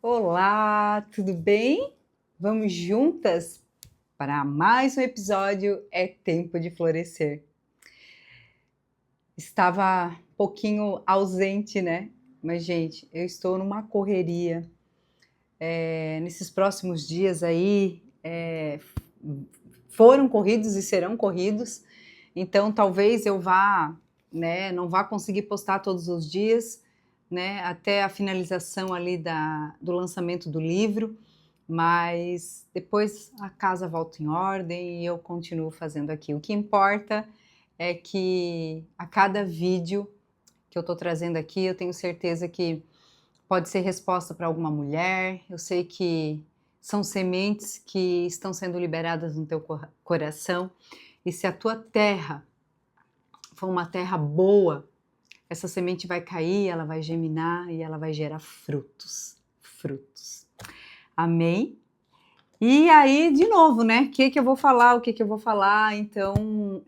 Olá, tudo bem? Vamos juntas para mais um episódio É Tempo de Florescer. Estava um pouquinho ausente, né? Mas, gente, eu estou numa correria. Nesses próximos dias aí, foram corridos e serão corridos. Então, talvez eu vá, né, não vá conseguir postar todos os dias, né, até a finalização ali do lançamento do livro. Mas depois a casa volta em ordem e eu continuo fazendo aqui. O que importa é que a cada vídeo que eu estou trazendo aqui, eu tenho certeza que pode ser resposta para alguma mulher. Eu sei que são sementes que estão sendo liberadas no teu coração. E se a tua terra for uma terra boa, essa semente vai cair, ela vai germinar e ela vai gerar frutos. Frutos. Amém? E aí, de novo, né? O que eu vou falar? O que eu vou falar? Então,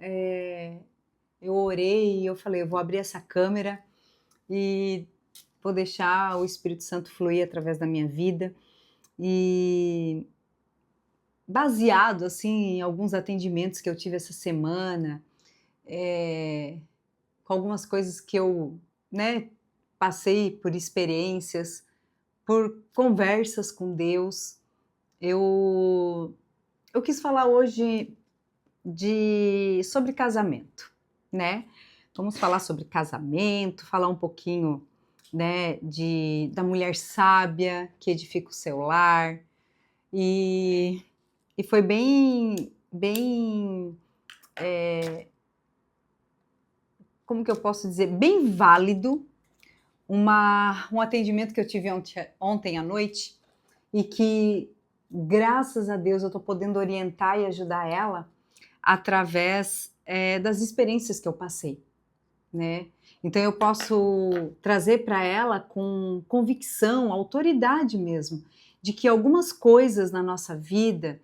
eu orei e eu falei, eu vou abrir essa câmera e vou deixar o Espírito Santo fluir através da minha vida. E baseado, assim, em alguns atendimentos que eu tive essa semana, com algumas coisas que eu, né, passei por experiências, por conversas com Deus, eu quis falar hoje sobre casamento, né? Vamos falar sobre casamento, falar um pouquinho, né, da mulher sábia que edifica o seu lar. E foi bem, como que eu posso dizer, bem válido um atendimento que eu tive ontem à noite e que, graças a Deus, eu estou podendo orientar e ajudar ela através das experiências que eu passei, né? Então eu posso trazer para ela com convicção, autoridade mesmo, de que algumas coisas na nossa vida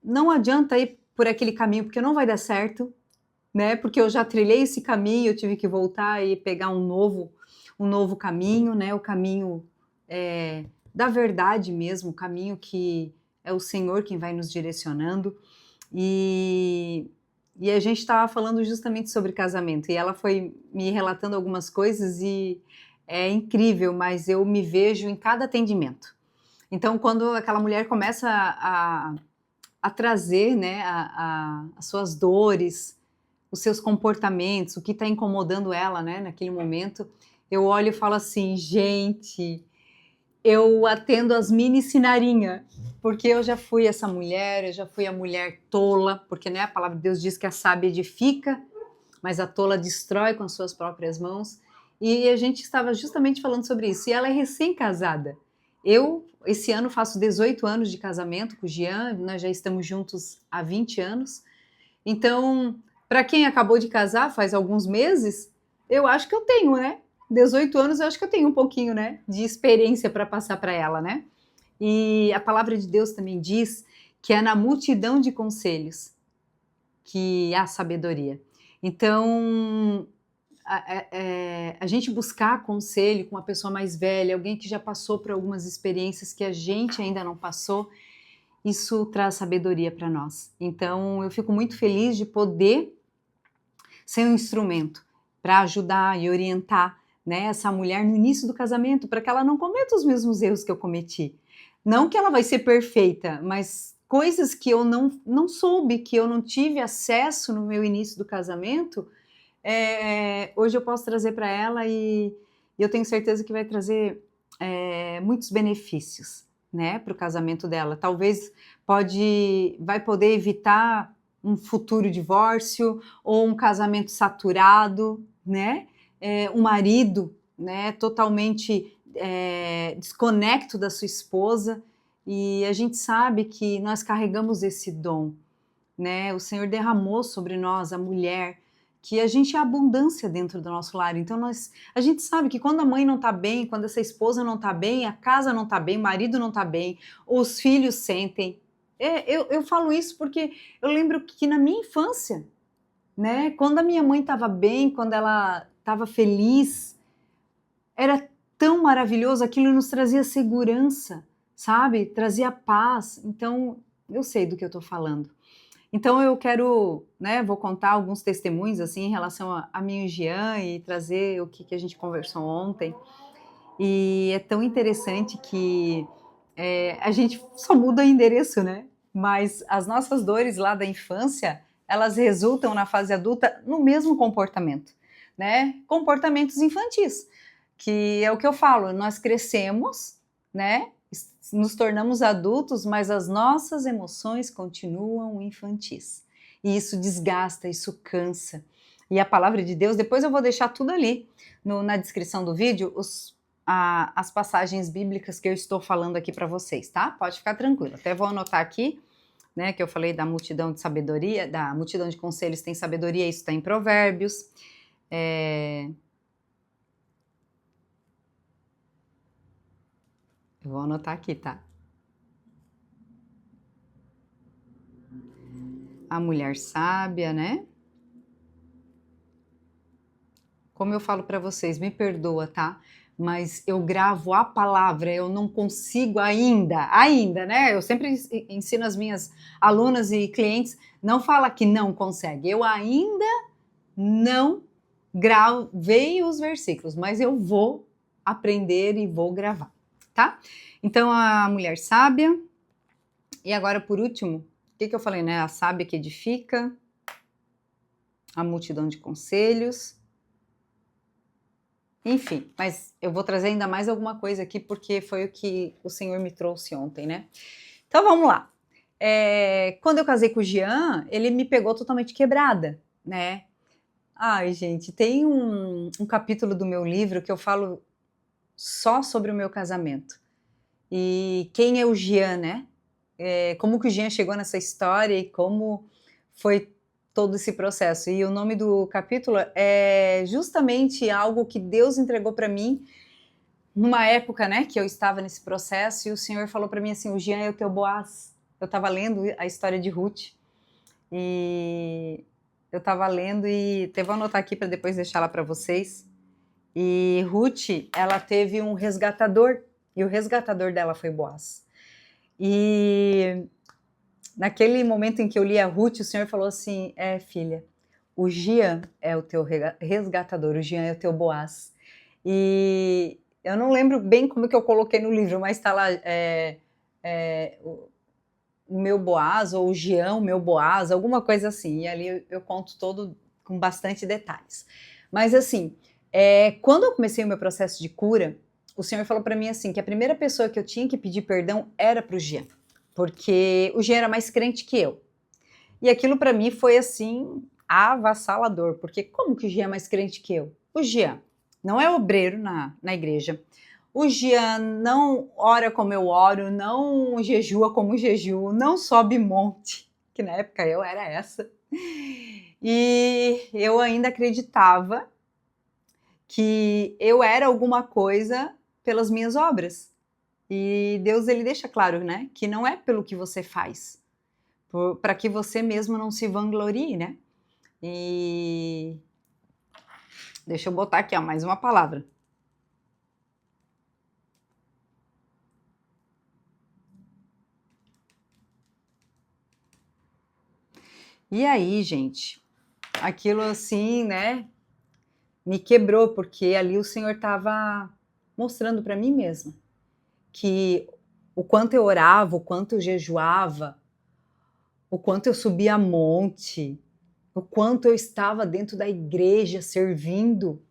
não adianta ir por aquele caminho, porque não vai dar certo, né? Porque eu já trilhei esse caminho, eu tive que voltar e pegar um novo caminho, né? O caminho da verdade mesmo, o caminho que é o Senhor quem vai nos direcionando. E a gente estava falando justamente sobre casamento, e ela foi me relatando algumas coisas e é incrível, mas eu me vejo em cada atendimento. Então, quando aquela mulher começa a trazer, né, as suas dores, os seus comportamentos, o que está incomodando ela, né, naquele momento, eu olho e falo assim, gente, eu atendo as mini sinarinha, porque eu já fui essa mulher, eu já fui a mulher tola, porque, né, a palavra de Deus diz que a sábia edifica, mas a tola destrói com as suas próprias mãos. E a gente estava justamente falando sobre isso. E ela é recém-casada. Eu, esse ano, faço 18 anos de casamento com o Jean, nós já estamos juntos há 20 anos. Então, para quem acabou de casar faz alguns meses, eu acho que eu tenho, né? 18 anos, eu acho que eu tenho um pouquinho, né, de experiência para passar para ela, né? E a palavra de Deus também diz que é na multidão de conselhos que há sabedoria. Então, a gente buscar conselho com uma pessoa mais velha, alguém que já passou por algumas experiências que a gente ainda não passou, isso traz sabedoria para nós. Então, eu fico muito feliz de poder ser um instrumento para ajudar e orientar, né, essa mulher no início do casamento, para que ela não cometa os mesmos erros que eu cometi. Não que ela vai ser perfeita, mas coisas que eu não soube, que eu não tive acesso no meu início do casamento, hoje eu posso trazer para ela e eu tenho certeza que vai trazer muitos benefícios, né, para o casamento dela. Talvez vai poder evitar um futuro divórcio ou um casamento saturado, né? Um marido, né, totalmente desconecto da sua esposa. E a gente sabe que nós carregamos esse dom, né? O Senhor derramou sobre nós, a mulher, que a gente é abundância dentro do nosso lar. Então a gente sabe que quando a mãe não está bem, quando essa esposa não está bem, a casa não está bem, o marido não está bem, os filhos sentem. Eu falo isso porque eu lembro que na minha infância, né, quando a minha mãe estava bem, quando ela estava feliz, era tão maravilhoso, aquilo nos trazia segurança, sabe? Trazia paz. Então, eu sei do que eu estou falando. Então eu quero, né, vou contar alguns testemunhos assim em relação a mim e o Jean e trazer o que a gente conversou ontem. E é tão interessante que a gente só muda o endereço, né? Mas as nossas dores lá da infância, elas resultam na fase adulta no mesmo comportamento, né? Comportamentos infantis, que é o que eu falo, nós crescemos, né? Nos tornamos adultos, mas as nossas emoções continuam infantis. E isso desgasta, isso cansa. E a palavra de Deus, depois eu vou deixar tudo ali na descrição do vídeo, as passagens bíblicas que eu estou falando aqui para vocês, tá? Pode ficar tranquilo. Até vou anotar aqui, né, que eu falei da multidão de sabedoria, da multidão de conselhos tem sabedoria, isso está em Provérbios. Eu vou anotar aqui, tá? A mulher sábia, né? Como eu falo para vocês, me perdoa, tá? Mas eu gravo a palavra, eu não consigo ainda, né? Eu sempre ensino as minhas alunas e clientes, não fala que não consegue. Eu ainda não gravei os versículos, mas eu vou aprender e vou gravar, tá? Então, a mulher sábia. E agora, por último, o que eu falei, né? A sábia que edifica, a multidão de conselhos. Enfim, mas eu vou trazer ainda mais alguma coisa aqui, porque foi o que o Senhor me trouxe ontem, né? Então, vamos lá. Quando eu casei com o Jean, ele me pegou totalmente quebrada, né? Ai, gente, tem um capítulo do meu livro que eu falo só sobre o meu casamento. E quem é o Jean, né? Como que o Jean chegou nessa história e como foi todo esse processo. E o nome do capítulo é justamente algo que Deus entregou para mim numa época, né, que eu estava nesse processo e o Senhor falou para mim assim, o Jean é o teu Boaz. Eu estava lendo a história de Ruth e eu estava lendo e até vou anotar aqui para depois deixar lá para vocês. E Ruth, ela teve um resgatador e o resgatador dela foi Boaz. E naquele momento em que eu li a Ruth, o Senhor falou assim, filha, o Jean é o teu resgatador, o Jean é o teu Boaz. E eu não lembro bem como que eu coloquei no livro, mas está lá o meu Boaz, ou o Jean, o meu Boaz, alguma coisa assim. E ali eu conto todo com bastante detalhes. Mas assim, quando eu comecei o meu processo de cura, o Senhor falou para mim assim, que a primeira pessoa que eu tinha que pedir perdão era para o Jean, porque o Jean era mais crente que eu. E aquilo para mim foi assim, avassalador, porque como que o Jean é mais crente que eu? O Jean não é obreiro na igreja. O Jean não ora como eu oro, não jejua como jejuo, não sobe monte, que na época eu era essa. E eu ainda acreditava que eu era alguma coisa pelas minhas obras. E Deus, ele deixa claro, né, que não é pelo que você faz, para que você mesmo não se vanglorie, né? E deixa eu botar aqui, ó, mais uma palavra. E aí, gente, aquilo assim, né, me quebrou, porque ali o Senhor estava mostrando para mim mesma que o quanto eu orava, o quanto eu jejuava, o quanto eu subia monte, o quanto eu estava dentro da igreja servindo,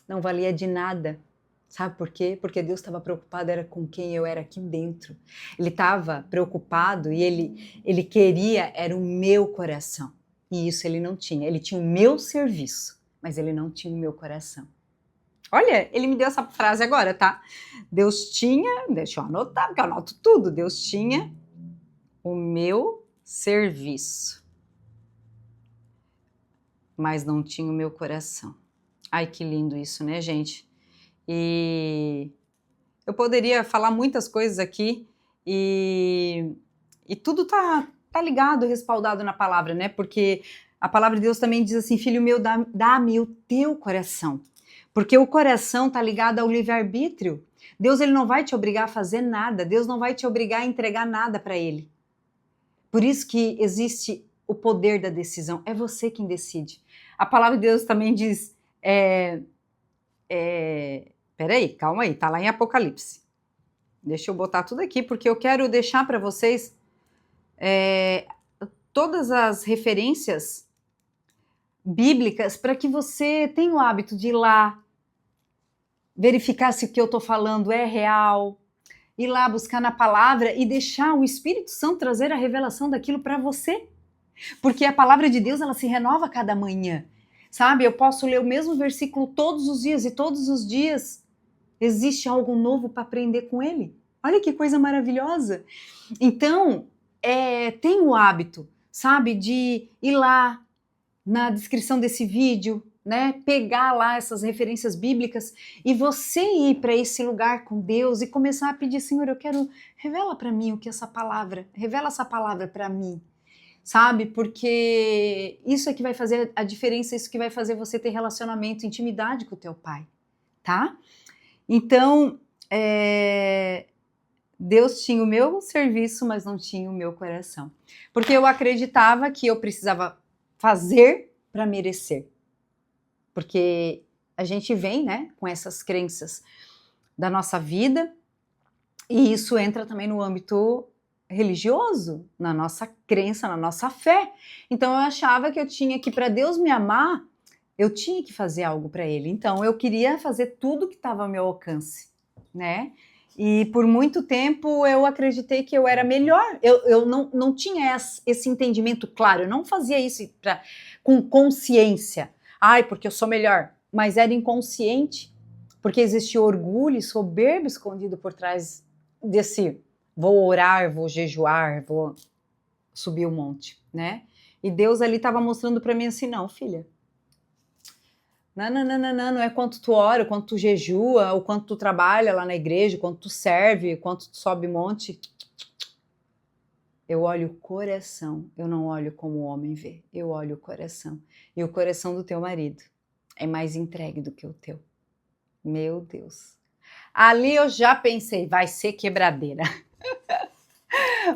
não valia de nada. Sabe por quê? Porque Deus estava preocupado era com quem eu era aqui dentro. Ele estava preocupado e ele queria era o meu coração. E isso ele não tinha. Ele tinha o meu serviço, mas ele não tinha o meu coração. Olha, ele me deu essa frase agora, tá? Deus tinha, deixa eu anotar, porque eu anoto tudo. Deus tinha o meu serviço, mas não tinha o meu coração. Ai, que lindo isso, né, gente? E eu poderia falar muitas coisas aqui e tudo tá ligado, respaldado na palavra, né? Porque a palavra de Deus também diz assim, filho meu, dá-me o teu coração. Porque o coração está ligado ao livre-arbítrio. Deus ele não vai te obrigar a fazer nada, Deus não vai te obrigar a entregar nada para ele. Por isso que existe o poder da decisão, é você quem decide. A palavra de Deus também diz, peraí, calma aí, tá lá em Apocalipse. Deixa eu botar tudo aqui, porque eu quero deixar para vocês todas as referências bíblicas para que você tenha o hábito de ir lá, verificar se o que eu estou falando é real, ir lá buscar na palavra e deixar o Espírito Santo trazer a revelação daquilo para você. Porque a palavra de Deus, ela se renova a cada manhã, sabe? Eu posso ler o mesmo versículo todos os dias e todos os dias existe algo novo para aprender com ele. Olha que coisa maravilhosa. Então, tem o hábito, sabe, de ir lá na descrição desse vídeo, né, pegar lá essas referências bíblicas e você ir para esse lugar com Deus e começar a pedir, Senhor, eu quero, revela para mim o que revela essa palavra para mim, sabe, porque isso é que vai fazer a diferença, isso que vai fazer você ter relacionamento, intimidade com o teu pai, tá? Então, Deus tinha o meu serviço, mas não tinha o meu coração, porque eu acreditava que eu precisava fazer para merecer. Porque a gente vem, né, com essas crenças da nossa vida, e isso entra também no âmbito religioso, na nossa crença, na nossa fé. Então eu achava que eu tinha que, para Deus me amar, eu tinha que fazer algo para Ele. Então eu queria fazer tudo que estava ao meu alcance, né? E por muito tempo eu acreditei que eu era melhor. Eu não tinha esse entendimento claro, eu não fazia isso com consciência. Ai, porque eu sou melhor. Mas era inconsciente, porque existia orgulho e soberba escondido por trás desse vou orar, vou jejuar, vou subir o monte, né? E Deus ali estava mostrando para mim assim, não, filha, não é quanto tu ora, o quanto tu jejua, o quanto tu trabalha lá na igreja, o quanto tu serve, o quanto tu sobe monte. Eu olho o coração, eu não olho como o homem vê, eu olho o coração. E o coração do teu marido é mais entregue do que o teu. Meu Deus. Ali eu já pensei, vai ser quebradeira.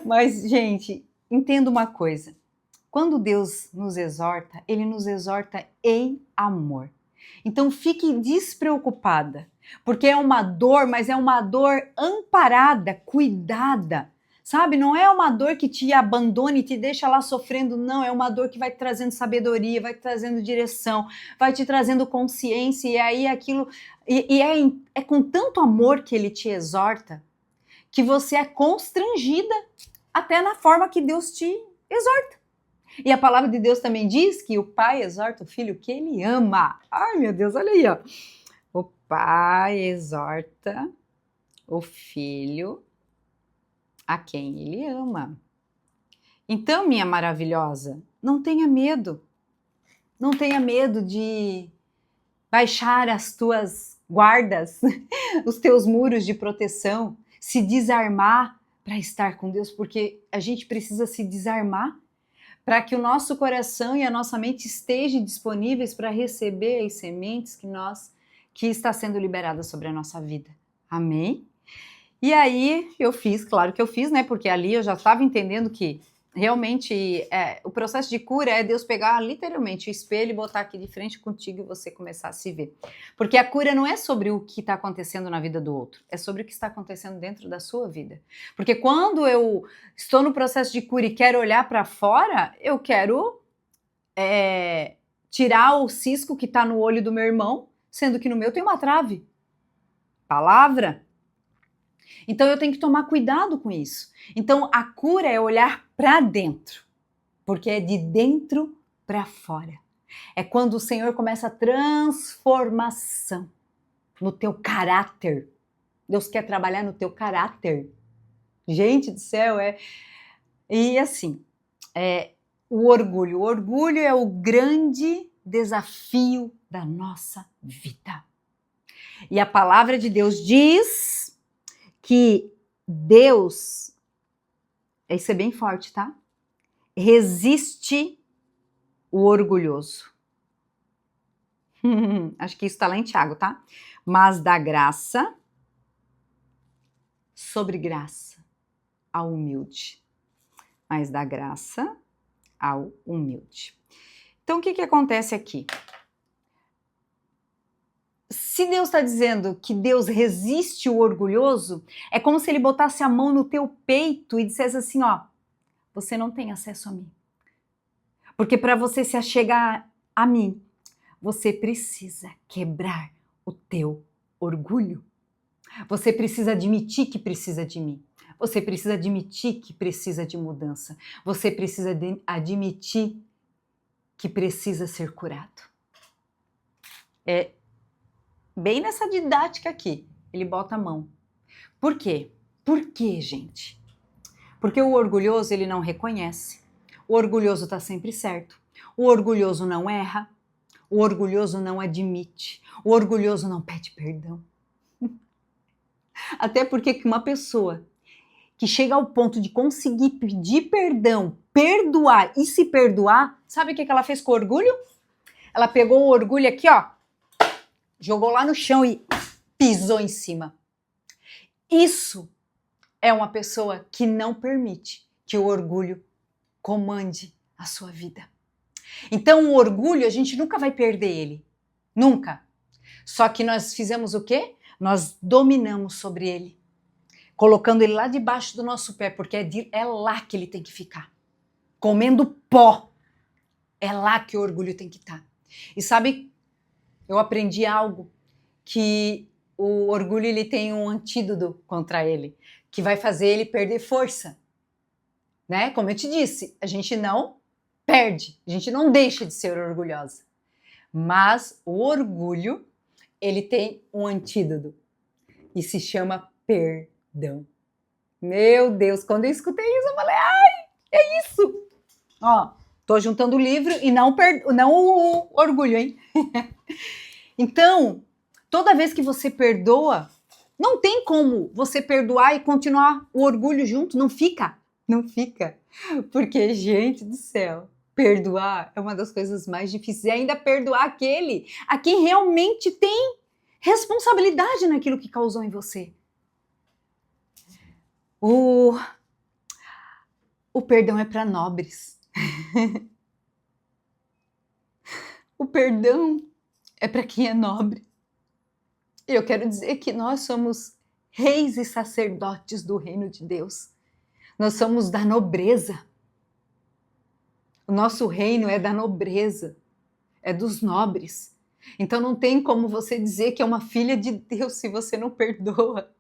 Mas, gente, entenda uma coisa. Quando Deus nos exorta, Ele nos exorta em amor. Então fique despreocupada, porque é uma dor, mas é uma dor amparada, cuidada, sabe? Não é uma dor que te abandone e te deixa lá sofrendo, não, é uma dor que vai te trazendo sabedoria, vai te trazendo direção, vai te trazendo consciência, e aí aquilo, é com tanto amor que Ele te exorta, que você é constrangida até na forma que Deus te exorta. E a palavra de Deus também diz que o pai exorta o filho que ele ama. Ai, meu Deus, olha aí, ó. O pai exorta o filho a quem ele ama. Então, minha maravilhosa, não tenha medo. Não tenha medo de baixar as tuas guardas, os teus muros de proteção, se desarmar para estar com Deus, porque a gente precisa se desarmar para que o nosso coração e a nossa mente estejam disponíveis para receber as sementes que está sendo liberada sobre a nossa vida. Amém? E aí eu fiz, claro que eu fiz, né? Porque ali eu já estava entendendo que realmente o processo de cura é Deus pegar literalmente o espelho e botar aqui de frente contigo e você começar a se ver. Porque a cura não é sobre o que está acontecendo na vida do outro, é sobre o que está acontecendo dentro da sua vida. Porque quando eu estou no processo de cura e quero olhar para fora, eu quero tirar o cisco que está no olho do meu irmão, sendo que no meu tem uma trave. Palavra. Então eu tenho que tomar cuidado com isso. Então a cura é olhar para dentro, porque é de dentro para fora. É quando o Senhor começa a transformação no teu caráter. Deus quer trabalhar no teu caráter. Gente do céu, E assim, o orgulho. O orgulho é o grande desafio da nossa vida. E a palavra de Deus diz que Deus, isso é bem forte, tá? Resiste o orgulhoso. Acho que isso está lá em Tiago, tá? Mas dá graça sobre graça ao humilde. Mas dá graça ao humilde. Então, o que acontece aqui? Se Deus está dizendo que Deus resiste o orgulhoso, é como se ele botasse a mão no teu peito e dissesse assim, ó, você não tem acesso a mim. Porque para você se achegar a mim, você precisa quebrar o teu orgulho. Você precisa admitir que precisa de mim. Você precisa admitir que precisa de mudança. Você precisa admitir que precisa ser curado. É bem nessa didática aqui, ele bota a mão. Por quê? Por quê, gente? Porque o orgulhoso, ele não reconhece. O orgulhoso está sempre certo. O orgulhoso não erra. O orgulhoso não admite. O orgulhoso não pede perdão. Até porque uma pessoa que chega ao ponto de conseguir pedir perdão, perdoar e se perdoar, sabe o que ela fez com o orgulho? Ela pegou o orgulho aqui, ó, jogou lá no chão e pisou em cima. Isso é uma pessoa que não permite que o orgulho comande a sua vida. Então, o orgulho, a gente nunca vai perder ele. Nunca. Só que nós fizemos o quê? Nós dominamos sobre ele, colocando ele lá debaixo do nosso pé, porque é lá que ele tem que ficar. Comendo pó. É lá que o orgulho tem que estar. E sabe, eu aprendi algo, que o orgulho ele tem um antídoto contra ele, que vai fazer ele perder força. Né? Como eu te disse, a gente não perde, a gente não deixa de ser orgulhosa. Mas o orgulho, ele tem um antídoto e se chama perdão. Meu Deus, quando eu escutei isso, eu falei, ai, é isso. Ó, tô juntando o livro e não o orgulho, hein? Então, toda vez que você perdoa, não tem como você perdoar e continuar o orgulho junto, não fica. Não fica. Porque, gente do céu, perdoar é uma das coisas mais difíceis. E ainda perdoar aquele a quem realmente tem responsabilidade naquilo que causou em você. O perdão é para nobres. O perdão é para quem é nobre. E eu quero dizer que nós somos reis e sacerdotes do reino de Deus. Nós somos da nobreza. O nosso reino é da nobreza, é dos nobres. Então não tem como você dizer que é uma filha de Deus se você não perdoa.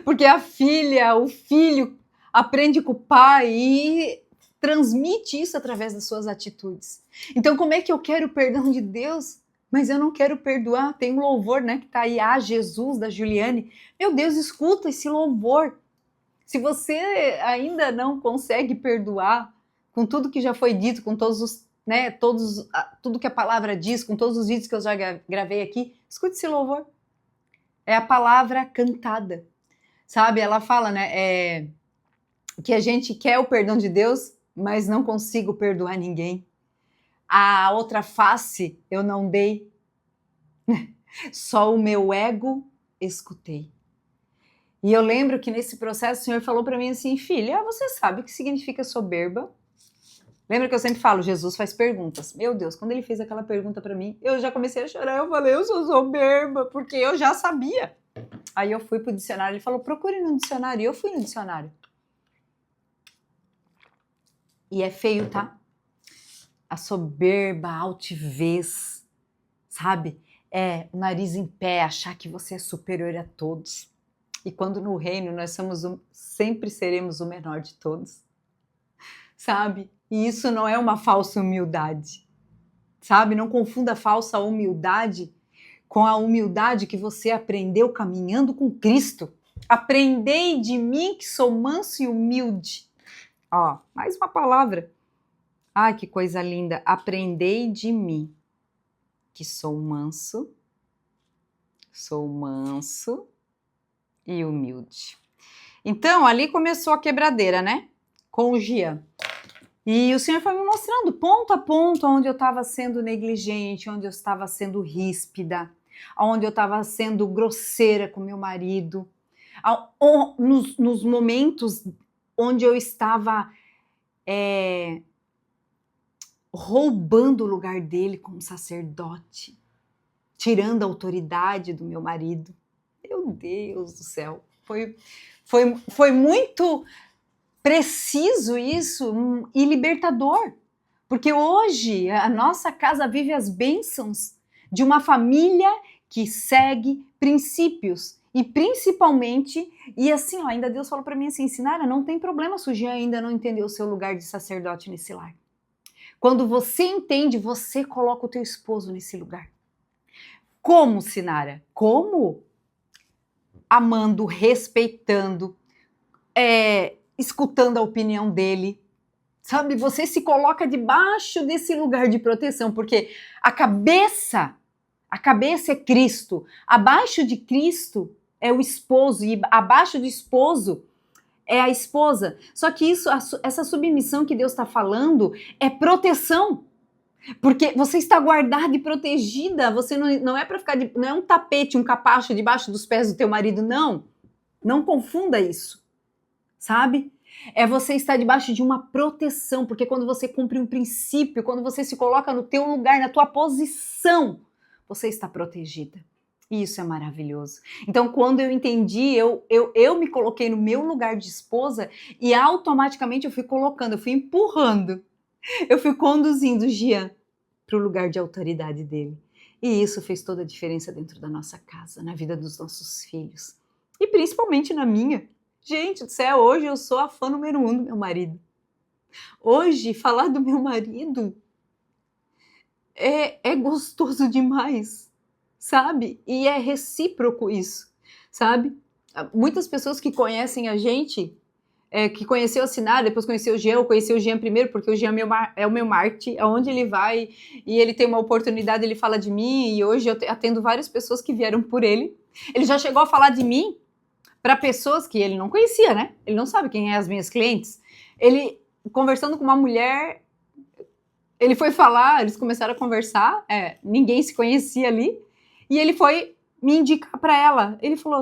Porque a filha, o filho, aprende com o pai e transmite isso através das suas atitudes. Então como é que eu quero o perdão de Deus, mas eu não quero perdoar? Tem um louvor, né, que está aí, Ah, Jesus, da Juliane. Meu Deus, escuta esse louvor. Se você ainda não consegue perdoar, com tudo que já foi dito, com todos os, né, tudo que a palavra diz, com todos os vídeos que eu já gravei aqui, escute esse louvor. É a palavra cantada, sabe? Ela fala, né, que a gente quer o perdão de Deus, mas não consigo perdoar ninguém. A outra face eu não dei, só o meu ego escutei. E eu lembro que nesse processo o Senhor falou para mim assim, filha, você sabe o que significa soberba? Lembra que eu sempre falo, Jesus faz perguntas. Meu Deus, quando ele fez aquela pergunta para mim, eu já comecei a chorar. Eu falei, eu sou soberba, porque eu já sabia. Aí eu fui pro dicionário, ele falou, procure no dicionário. E eu fui no dicionário. E é feio, tá? A soberba, a altivez, sabe? É o nariz em pé, achar que você é superior a todos. E quando no reino nós sempre seremos o menor de todos, sabe? E isso não é uma falsa humildade, sabe? Não confunda a falsa humildade com a humildade que você aprendeu caminhando com Cristo. Aprendei de mim que sou manso e humilde. Ó, mais uma palavra. Ai, que coisa linda. Aprendei de mim que sou manso e humilde. Então, ali começou a quebradeira, né? Com o Gian. E o Senhor foi me mostrando ponto a ponto onde eu estava sendo negligente, onde eu estava sendo ríspida, onde eu estava sendo grosseira com meu marido, nos momentos onde eu estava roubando o lugar dele como sacerdote, tirando a autoridade do meu marido. Meu Deus do céu, foi muito preciso isso e libertador, porque hoje a nossa casa vive as bênçãos de uma família que segue princípios e principalmente, e assim, ó, ainda Deus falou para mim assim, Sinara, não tem problema se o Jean ainda não entendeu o seu lugar de sacerdote nesse lar. Quando você entende, você coloca o teu esposo nesse lugar. Como, Sinara? Como? Amando, respeitando, escutando a opinião dele, sabe? Você se coloca debaixo desse lugar de proteção, porque a cabeça é Cristo, abaixo de Cristo é o esposo e abaixo do esposo é a esposa. Só que essa submissão que Deus está falando é proteção, porque você está guardada e protegida. Você não é para ficar não é um tapete, um capacho debaixo dos pés do teu marido, não. Não confunda isso. Sabe? É você estar debaixo de uma proteção, porque quando você cumpre um princípio, quando você se coloca no teu lugar, na tua posição, você está protegida. E isso é maravilhoso. Então, quando eu entendi, eu me coloquei no meu lugar de esposa e automaticamente eu fui colocando, eu fui empurrando, eu fui conduzindo o Jean para o lugar de autoridade dele. E isso fez toda a diferença dentro da nossa casa, na vida dos nossos filhos. E principalmente na minha. Gente do céu, hoje eu sou a fã número 1 do meu marido. Hoje, falar do meu marido é gostoso demais, sabe? E é recíproco isso, sabe? Muitas pessoas que conhecem a gente, que conheceu a Sinara, depois conheceu o Jean, eu conheci o Jean primeiro, porque o Jean é o meu Marte, aonde ele vai, e ele tem uma oportunidade, ele fala de mim, e hoje eu atendo várias pessoas que vieram por ele. Ele já chegou a falar de mim para pessoas que ele não conhecia, né? Ele não sabe quem é as minhas clientes. Ele, conversando com uma mulher, ele foi falar, eles começaram a conversar, ninguém se conhecia ali, e ele foi me indicar para ela. Ele falou,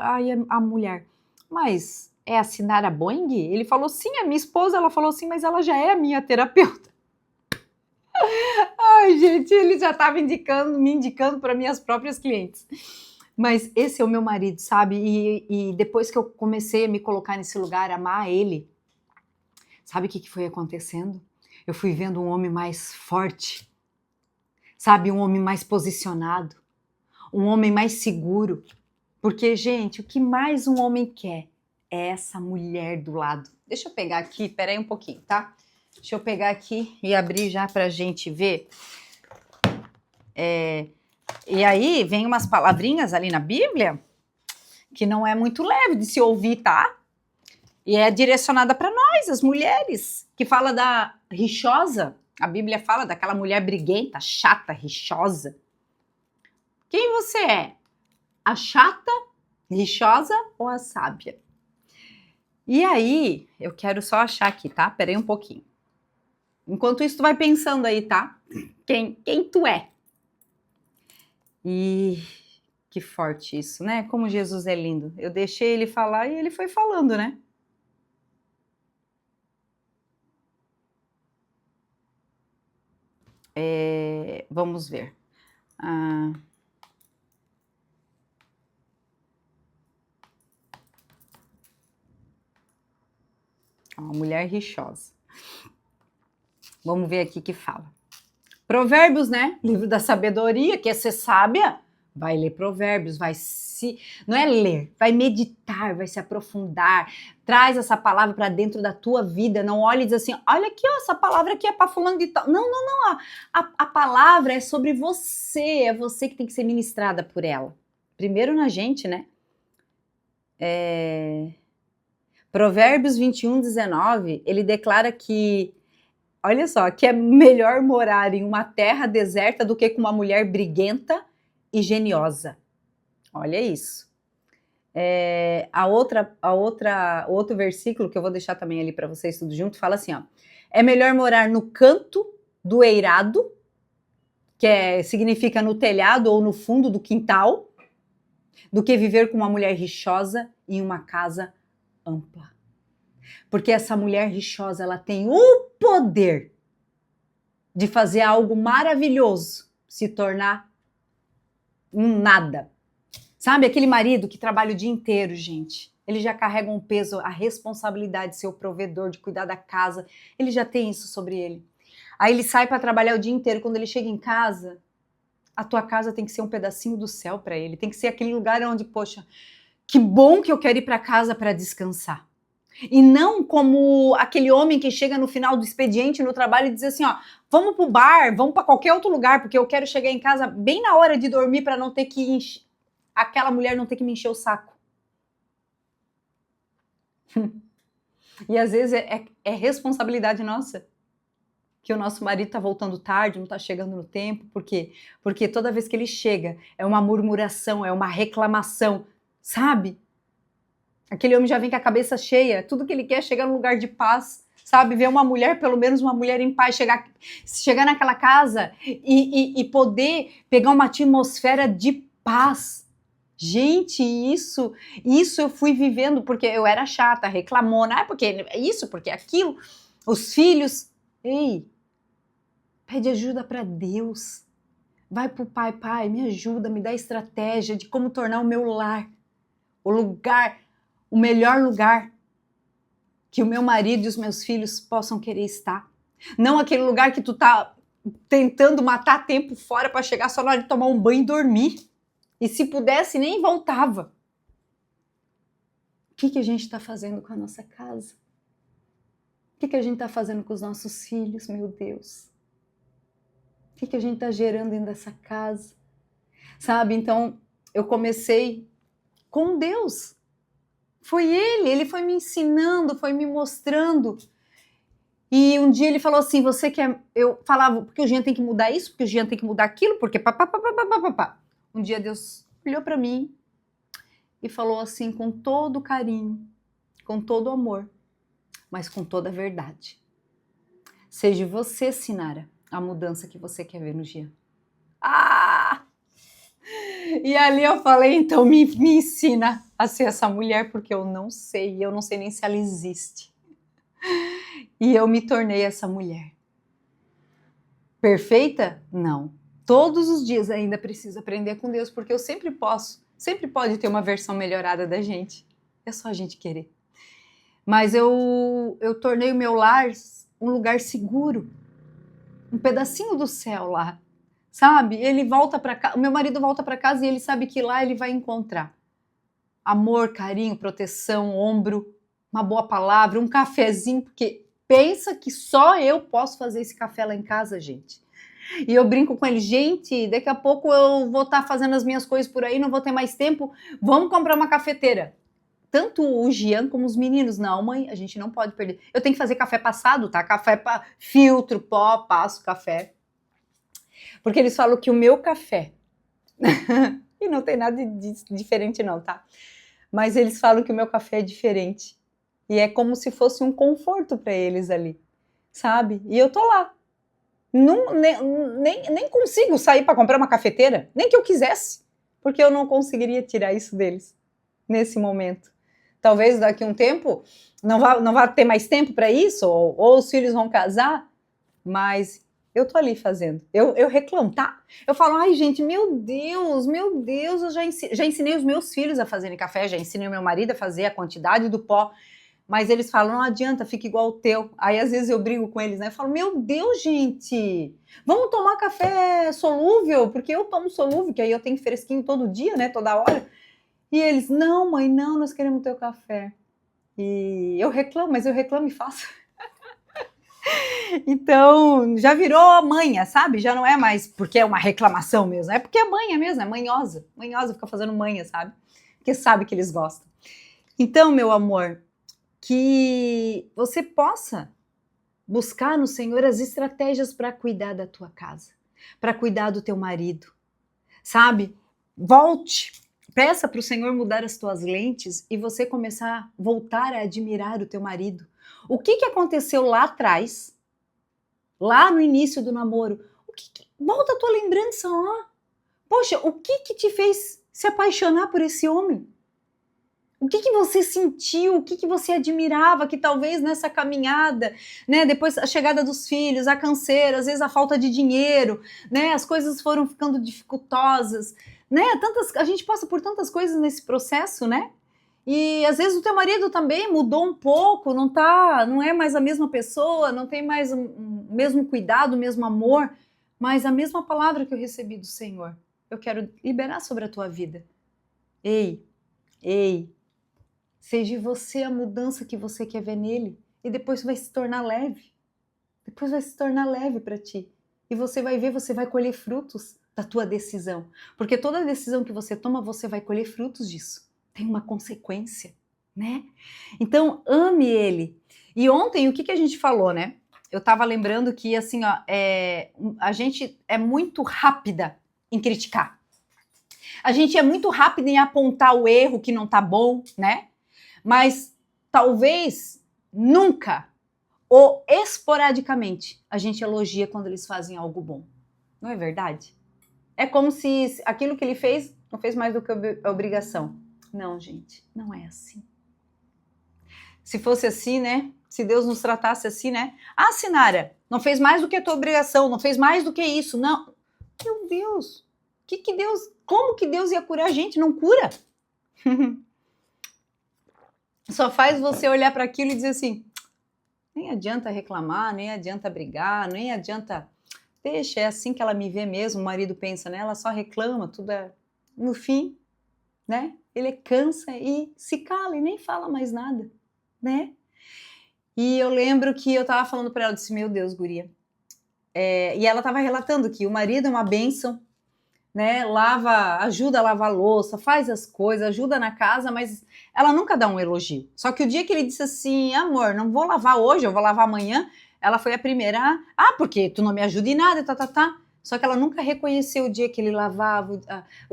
aí a mulher, mas é a Sinara Boing? Ele falou, sim, a minha esposa. Ela falou, sim, mas ela já é a minha terapeuta. Ai, gente, ele já estava me indicando para minhas próprias clientes. Mas esse é o meu marido, sabe? E depois que eu comecei a me colocar nesse lugar, amar ele, sabe o que foi acontecendo? Eu fui vendo um homem mais forte, sabe? Um homem mais posicionado, um homem mais seguro. Porque, gente, o que mais um homem quer é essa mulher do lado. Deixa eu pegar aqui, peraí um pouquinho, tá? Deixa eu pegar aqui e abrir já pra gente ver. E aí, vem umas palavrinhas ali na Bíblia que não é muito leve de se ouvir, tá? E é direcionada para nós, as mulheres, que fala da rixosa. A Bíblia fala daquela mulher briguenta, chata, rixosa. Quem você é? A chata, rixosa ou a sábia? E aí, eu quero só achar aqui, tá? Peraí um pouquinho. Enquanto isso, tu vai pensando aí, tá? Quem tu é? E que forte isso, né? Como Jesus é lindo. Eu deixei ele falar e ele foi falando, né? Vamos ver. Uma mulher rixosa. Vamos ver aqui que fala. Provérbios, né? Livro da sabedoria, quer ser sábia? Vai ler provérbios, não é ler, vai meditar, vai se aprofundar, traz essa palavra para dentro da tua vida, não olhe e diz assim, olha aqui, ó, essa palavra aqui é para fulano de tal. Não, a palavra é sobre você, é você que tem que ser ministrada por ela. Primeiro na gente, né? Provérbios 21:19, ele declara que, olha só, que é melhor morar em uma terra deserta do que com uma mulher briguenta e geniosa. Olha isso. O outro versículo que eu vou deixar também ali para vocês tudo junto, fala assim, ó. É melhor morar no canto do eirado, significa no telhado ou no fundo do quintal, do que viver com uma mulher rixosa em uma casa ampla. Porque essa mulher rixosa, ela tem o poder de fazer algo maravilhoso se tornar um nada. Sabe, aquele marido que trabalha o dia inteiro, gente, ele já carrega um peso, a responsabilidade de ser o provedor, de cuidar da casa, ele já tem isso sobre ele. Aí ele sai para trabalhar o dia inteiro, quando ele chega em casa, a tua casa tem que ser um pedacinho do céu para ele, tem que ser aquele lugar onde, poxa, que bom que eu quero ir para casa para descansar. E não como aquele homem que chega no final do expediente no trabalho e diz assim, ó, vamos pro bar, vamos para qualquer outro lugar, porque eu quero chegar em casa bem na hora de dormir para não ter que aquela mulher não ter que me encher o saco. E às vezes é responsabilidade nossa, que o nosso marido tá voltando tarde, não tá chegando no tempo, por quê? Porque toda vez que ele chega, é uma murmuração, é uma reclamação, sabe? Aquele homem já vem com a cabeça cheia, tudo que ele quer é chegar num lugar de paz, sabe? Ver uma mulher, pelo menos uma mulher em paz, chegar naquela casa e poder pegar uma atmosfera de paz. Gente, isso eu fui vivendo porque eu era chata, reclamona, porque isso, porque aquilo, os filhos. Ei, pede ajuda para Deus. Vai pro pai, me ajuda, me dá estratégia de como tornar o meu lar o melhor lugar que o meu marido e os meus filhos possam querer estar. Não aquele lugar que tu tá tentando matar tempo fora para chegar só na hora de tomar um banho e dormir. E se pudesse, nem voltava. O que a gente está fazendo com a nossa casa? O que a gente está fazendo com os nossos filhos, meu Deus? O que a gente está gerando dentro dessa casa? Sabe, então, eu comecei com Deus. Foi ele foi me ensinando, foi me mostrando. E um dia ele falou assim, você quer... Eu falava, porque o Jean tem que mudar isso, porque o Jean tem que mudar aquilo, porque papapá. Um dia Deus olhou para mim e falou assim, com todo carinho, com todo amor, mas com toda a verdade. Seja você, Sinara, a mudança que você quer ver no Jean. Ah! E ali eu falei, então me ensina a ser essa mulher, porque eu não sei nem se ela existe. E eu me tornei essa mulher. Perfeita? Não. Todos os dias ainda preciso aprender com Deus, porque eu sempre pode ter uma versão melhorada da gente. É só a gente querer. Mas eu tornei o meu lar um lugar seguro, um pedacinho do céu lá, sabe? Ele volta para casa, o meu marido volta para casa e ele sabe que lá ele vai encontrar amor, carinho, proteção, ombro, uma boa palavra, um cafezinho, porque pensa que só eu posso fazer esse café lá em casa, gente. E eu brinco com ele, gente, daqui a pouco eu vou estar fazendo as minhas coisas por aí, não vou ter mais tempo, vamos comprar uma cafeteira. Tanto o Jean como os meninos, não, mãe, a gente não pode perder. Eu tenho que fazer café passado, tá? Café para filtro, pó, passo café. Porque eles falam que o meu café, e não tem nada de diferente não, tá? Mas eles falam que o meu café é diferente. E é como se fosse um conforto para eles ali, sabe? E eu tô lá. Nem consigo sair para comprar uma cafeteira, nem que eu quisesse, porque eu não conseguiria tirar isso deles nesse momento. Talvez daqui a um tempo não vá ter mais tempo para isso, ou os filhos vão casar, mas eu tô ali fazendo. Eu reclamo, tá? Eu falo, ai gente, meu Deus, eu já ensinei os meus filhos a fazerem café, já ensinei o meu marido a fazer a quantidade do pó, mas eles falam, não adianta, fica igual o teu. Aí às vezes eu brigo com eles, né? Eu falo, meu Deus, gente, vamos tomar café solúvel, porque eu tomo solúvel, que aí eu tenho fresquinho todo dia, né? Toda hora. E eles, não, mãe, não, nós queremos teu café. E eu reclamo, mas eu reclamo e faço. Então, já virou manha, sabe? Já não é mais porque é uma reclamação mesmo, é porque é manha mesmo, é manhosa. Manhosa fica fazendo manha, sabe? Porque sabe que eles gostam. Então, meu amor, que você possa buscar no Senhor as estratégias para cuidar da tua casa, para cuidar do teu marido, sabe? Volte, peça para o Senhor mudar as tuas lentes e você começar a voltar a admirar o teu marido. O que aconteceu lá atrás lá no início do namoro. Volta a tua lembrança lá. Poxa, o que te fez se apaixonar por esse homem? O que você sentiu? O que você admirava que talvez nessa caminhada, né, depois a chegada dos filhos, a canseira, às vezes a falta de dinheiro, né, as coisas foram ficando dificultosas, né, a gente passa por tantas coisas nesse processo, né? E às vezes o teu marido também mudou um pouco, não é mais a mesma pessoa, não tem mais o mesmo cuidado, o mesmo amor, mas a mesma palavra que eu recebi do Senhor, eu quero liberar sobre a tua vida. Ei, seja você a mudança que você quer ver nele, e depois vai se tornar leve. Depois vai se tornar leve para ti. E você vai ver, você vai colher frutos da tua decisão. Porque toda decisão que você toma, você vai colher frutos disso. Tem uma consequência, né? Então, ame ele. E ontem, o que a gente falou, né? Eu estava lembrando que, assim, ó, a gente é muito rápida em criticar. A gente é muito rápida em apontar o erro que não tá bom, né? Mas talvez nunca ou esporadicamente a gente elogia quando eles fazem algo bom. Não é verdade? É como se aquilo que ele fez não fez mais do que a obrigação. Não, gente, não é assim. Se fosse assim, né? Se Deus nos tratasse assim, né? Ah, Sinara, não fez mais do que a tua obrigação, não fez mais do que isso. Não. Meu Deus, como que Deus ia curar a gente? Não cura. Só faz você olhar para aquilo e dizer assim, nem adianta reclamar, nem adianta brigar, nem adianta... Deixa, é assim que ela me vê mesmo, o marido pensa, né? Ela só reclama, tudo é... No fim, né? Ele cansa e se cala e nem fala mais nada, né? E eu lembro que eu tava falando para ela, eu disse, meu Deus, guria. E ela tava relatando que o marido é uma bênção, né? Ajuda a lavar a louça, faz as coisas, ajuda na casa, mas ela nunca dá um elogio. Só que o dia que ele disse assim, amor, não vou lavar hoje, eu vou lavar amanhã, ela foi a primeira, porque tu não me ajuda em nada, tá. Só que ela nunca reconheceu o dia que ele lavava,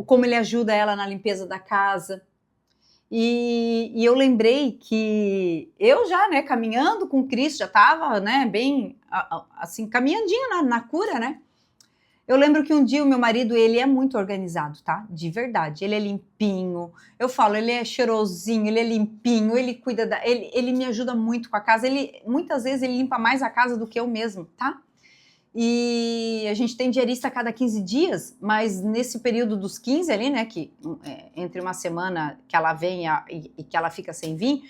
como ele ajuda ela na limpeza da casa. E eu lembrei que eu já, né, caminhando com Cristo, já estava, né, bem, assim, caminhandinho na cura, né? Eu lembro que um dia o meu marido, ele é muito organizado, tá? De verdade. Ele é limpinho. Eu falo, ele é cheirosinho, ele é limpinho, ele cuida ele me ajuda muito com a casa. Muitas vezes ele limpa mais a casa do que eu mesmo, tá? E a gente tem diarista a cada 15 dias, mas nesse período dos 15 ali, né, que entre uma semana que ela vem e que ela fica sem vir,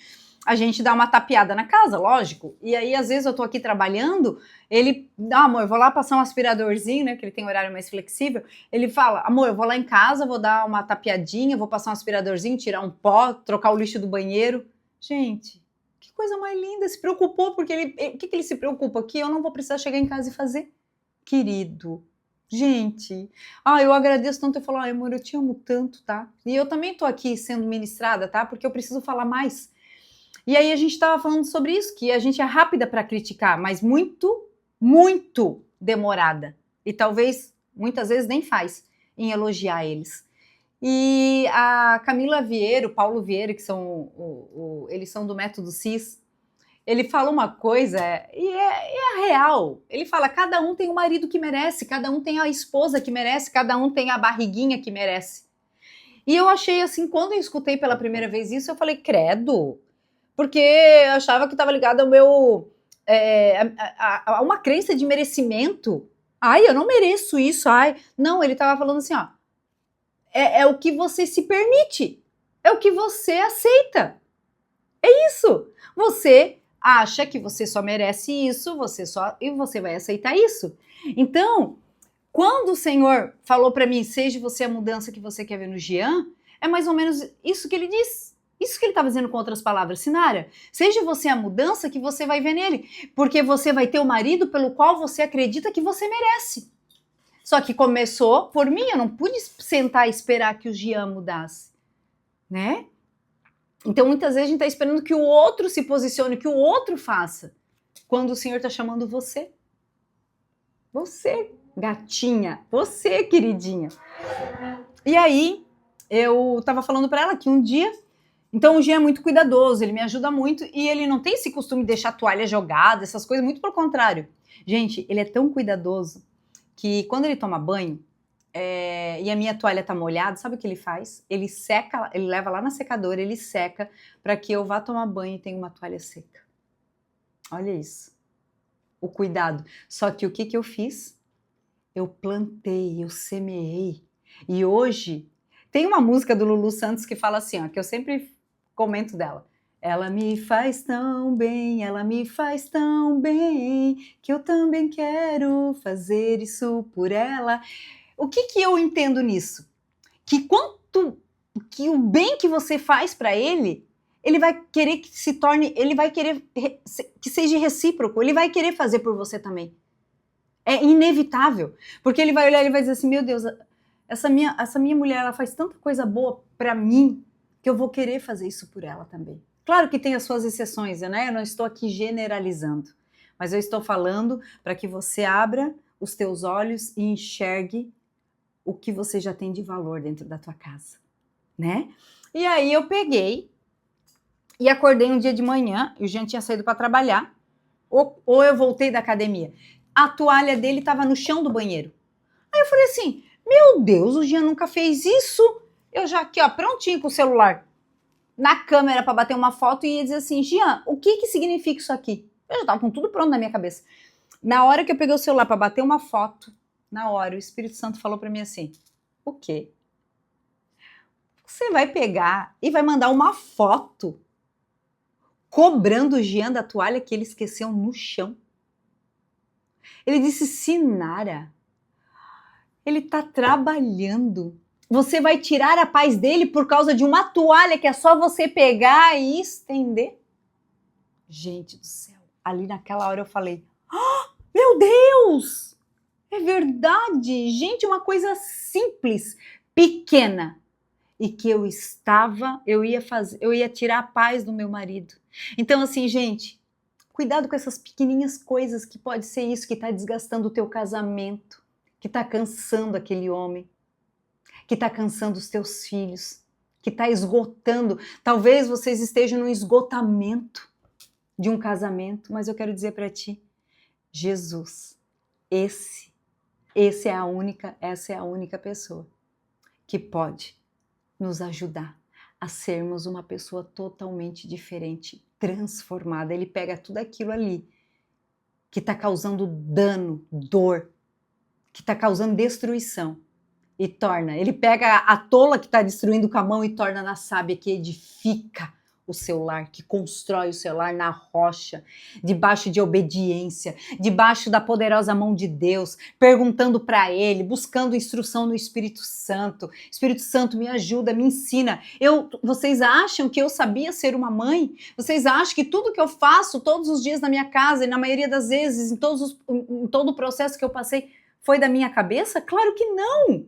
a gente dá uma tapeada na casa, lógico. E aí, às vezes, eu tô aqui trabalhando, ele, amor, vou lá passar um aspiradorzinho, né, que ele tem horário mais flexível. Ele fala, amor, eu vou lá em casa, vou dar uma tapeadinha, vou passar um aspiradorzinho, tirar um pó, trocar o lixo do banheiro. Gente, que coisa mais linda, se preocupou, porque o que ele se preocupa? Que eu não vou precisar chegar em casa e fazer. Querido, gente, eu agradeço tanto, eu falo, amor, eu te amo tanto, tá? E eu também tô aqui sendo ministrada, tá? Porque eu preciso falar mais. E aí a gente estava falando sobre isso, que a gente é rápida para criticar, mas muito, muito demorada. E talvez, muitas vezes, nem faz em elogiar eles. E a Camila Vieira, o Paulo Vieira, que são eles são do Método CIS, ele fala uma coisa, e é a real. Ele fala, cada um tem o marido que merece, cada um tem a esposa que merece, cada um tem a barriguinha que merece. E eu achei assim, quando eu escutei pela primeira vez isso, eu falei, credo, porque eu achava que estava ligado ao meu a uma crença de merecimento. Eu não mereço isso. Não, ele estava falando assim, é o que você se permite, é o que você aceita. É isso. Você acha que você só merece isso, e você vai aceitar isso. Então, quando o Senhor falou para mim, seja você a mudança que você quer ver no Jean, é mais ou menos isso que ele diz. Isso que ele está dizendo com outras palavras. Sinara, seja você a mudança que você vai ver nele, porque você vai ter o marido pelo qual você acredita que você merece. Só que começou por mim, eu não pude sentar e esperar que o Jean mudasse, né? Então, muitas vezes a gente está esperando que o outro se posicione, que o outro faça, quando o Senhor está chamando você. Você, gatinha, você, queridinha. E aí, eu estava falando para ela que um dia Então o Jean é muito cuidadoso, ele me ajuda muito e ele não tem esse costume de deixar a toalha jogada, essas coisas, muito pelo contrário. Gente, ele é tão cuidadoso que quando ele toma banho e a minha toalha tá molhada, sabe o que ele faz? Ele seca, ele leva lá na secadora, ele seca para que eu vá tomar banho e tenha uma toalha seca. Olha isso, o cuidado. Só que o que eu fiz? Eu plantei, eu semeei. E hoje tem uma música do Lulu Santos que fala assim, ó, que eu sempre comento dela. Ela me faz tão bem, ela me faz tão bem, que eu também quero fazer isso por ela. O que eu entendo nisso? Que que o bem que você faz para ele, ele vai querer que se torne, ele vai querer que seja recíproco, ele vai querer fazer por você também. É inevitável, porque ele vai olhar e vai dizer assim, meu Deus, essa minha mulher, ela faz tanta coisa boa para mim, que eu vou querer fazer isso por ela também. Claro que tem as suas exceções, né? Eu não estou aqui generalizando, mas eu estou falando para que você abra os teus olhos e enxergue o que você já tem de valor dentro da tua casa, né? E aí eu peguei e acordei um dia de manhã, o Jean tinha saído para trabalhar, ou eu voltei da academia. A toalha dele estava no chão do banheiro. Aí eu falei assim, meu Deus, o Jean nunca fez isso. Eu já aqui, ó, prontinho com o celular na câmera para bater uma foto e ia dizer assim, Jean, o que significa isso aqui? Eu já tava com tudo pronto na minha cabeça. Na hora que eu peguei o celular para bater uma foto, na hora o Espírito Santo falou para mim assim, o quê? Você vai pegar e vai mandar uma foto cobrando o Jean da toalha que ele esqueceu no chão? Ele disse, Sinara, ele está trabalhando. Você vai tirar a paz dele por causa de uma toalha que é só você pegar e estender? Gente do céu, ali naquela hora eu falei, meu Deus, é verdade, gente, uma coisa simples, pequena, e que eu ia tirar a paz do meu marido. Então assim, gente, cuidado com essas pequenininhas coisas que pode ser isso que está desgastando o teu casamento, que está cansando aquele homem, que está cansando os teus filhos, que está esgotando. Talvez vocês estejam no esgotamento de um casamento, mas eu quero dizer para ti, Jesus, essa é a única pessoa que pode nos ajudar a sermos uma pessoa totalmente diferente, transformada. Ele pega tudo aquilo ali que está causando dano, dor, que está causando destruição e ele pega a tola que está destruindo com a mão e torna na sábia que edifica o seu lar, que constrói o seu lar na rocha, debaixo de obediência, debaixo da poderosa mão de Deus, perguntando para Ele, buscando instrução no Espírito Santo. Espírito Santo, me ajuda, me ensina. Vocês acham que eu sabia ser uma mãe? Vocês acham que tudo que eu faço todos os dias na minha casa, e na maioria das vezes, em todo o processo que eu passei, foi da minha cabeça? Claro que não!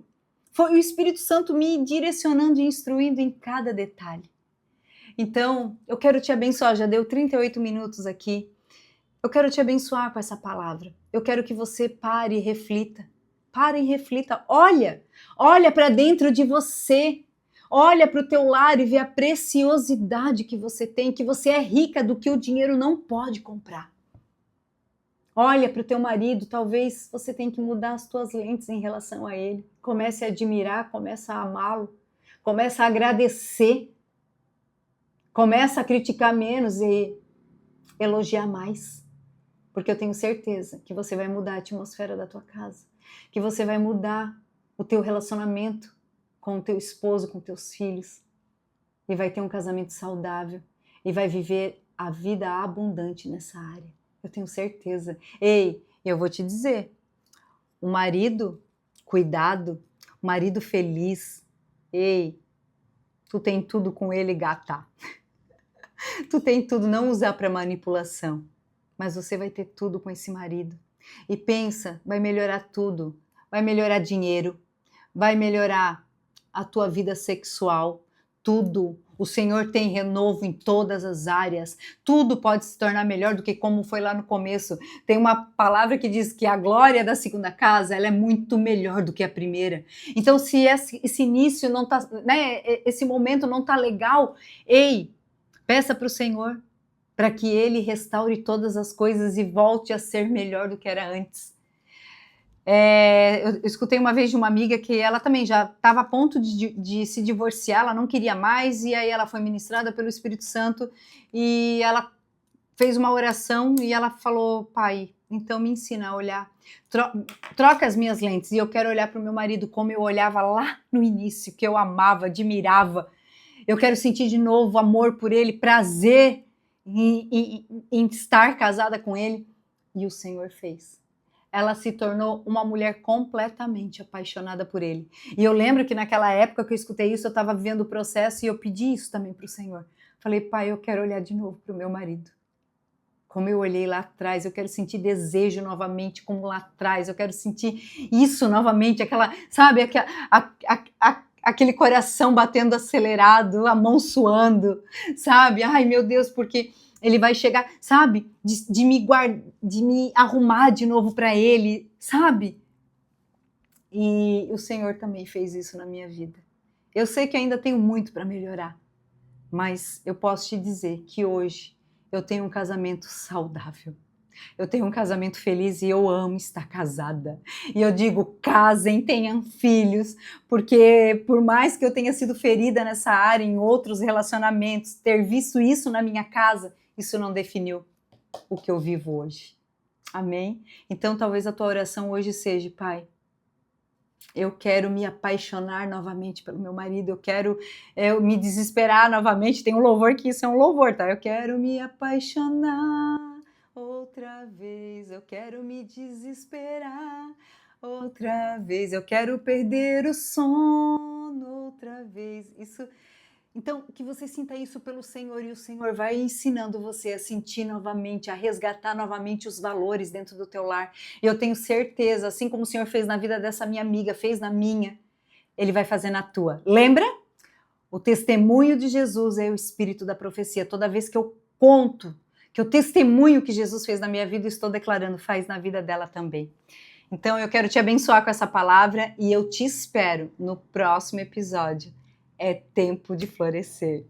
Foi o Espírito Santo me direcionando e instruindo em cada detalhe. Então, eu quero te abençoar, já deu 38 minutos aqui. Eu quero te abençoar com essa palavra. Eu quero que você pare e reflita. Pare e reflita. Olha para dentro de você. Olha para o teu lar e vê a preciosidade que você tem, que você é rica do que o dinheiro não pode comprar. Olha para o teu marido, talvez você tenha que mudar as tuas lentes em relação a ele. Comece a admirar, comece a amá-lo, comece a agradecer, comece a criticar menos e elogiar mais. Porque eu tenho certeza que você vai mudar a atmosfera da tua casa, que você vai mudar o teu relacionamento com o teu esposo, com teus filhos, e vai ter um casamento saudável, e vai viver a vida abundante nessa área. Eu tenho certeza. Ei, eu vou te dizer, o marido cuidado, o marido feliz, ei, tu tem tudo com ele, gata. Tu tem tudo, não usar para manipulação, mas você vai ter tudo com esse marido. E pensa, vai melhorar tudo, vai melhorar dinheiro, vai melhorar a tua vida sexual, tudo. O Senhor tem renovo em todas as áreas. Tudo pode se tornar melhor do que como foi lá no começo. Tem uma palavra que diz que a glória da segunda casa, ela é muito melhor do que a primeira. Então, se esse início não tá, né, esse momento não tá legal, ei, peça para o Senhor para que Ele restaure todas as coisas e volte a ser melhor do que era antes. Eu escutei uma vez de uma amiga que ela também já estava a ponto de se divorciar, ela não queria mais, e aí ela foi ministrada pelo Espírito Santo, e ela fez uma oração, e ela falou: pai, então me ensina a olhar, troca as minhas lentes, e eu quero olhar para o meu marido como eu olhava lá no início, que eu amava, admirava, eu quero sentir de novo amor por ele, prazer em estar casada com ele, e o Senhor fez. Ela se tornou uma mulher completamente apaixonada por ele. E eu lembro que naquela época que eu escutei isso, eu estava vivendo o processo e eu pedi isso também para o Senhor. Falei, pai, eu quero olhar de novo para o meu marido. Como eu olhei lá atrás, eu quero sentir desejo novamente, como lá atrás, eu quero sentir isso novamente, aquela, sabe, aquele coração batendo acelerado, a mão suando, sabe? Ai, meu Deus, porque ele vai chegar, sabe? De me arrumar de novo para ele, sabe? E o Senhor também fez isso na minha vida. Eu sei que ainda tenho muito para melhorar, mas eu posso te dizer que hoje eu tenho um casamento saudável. Eu tenho um casamento feliz e eu amo estar casada. E eu digo, casem, tenham filhos, porque por mais que eu tenha sido ferida nessa área, em outros relacionamentos, ter visto isso na minha casa, isso não definiu o que eu vivo hoje. Amém? Então talvez a tua oração hoje seja, pai, eu quero me apaixonar novamente pelo meu marido, eu quero me desesperar novamente. Tem um louvor que isso é um louvor, tá? Eu quero me apaixonar outra vez, eu quero me desesperar outra vez, eu quero perder o sono outra vez. Isso. Então, que você sinta isso pelo Senhor e o Senhor vai ensinando você a sentir novamente, a resgatar novamente os valores dentro do teu lar. E eu tenho certeza, assim como o Senhor fez na vida dessa minha amiga, fez na minha, Ele vai fazer na tua. Lembra? O testemunho de Jesus é o espírito da profecia. Toda vez que eu conto, que eu testemunho que Jesus fez na minha vida, eu estou declarando, faz na vida dela também. Então, eu quero te abençoar com essa palavra e eu te espero no próximo episódio. É tempo de florescer.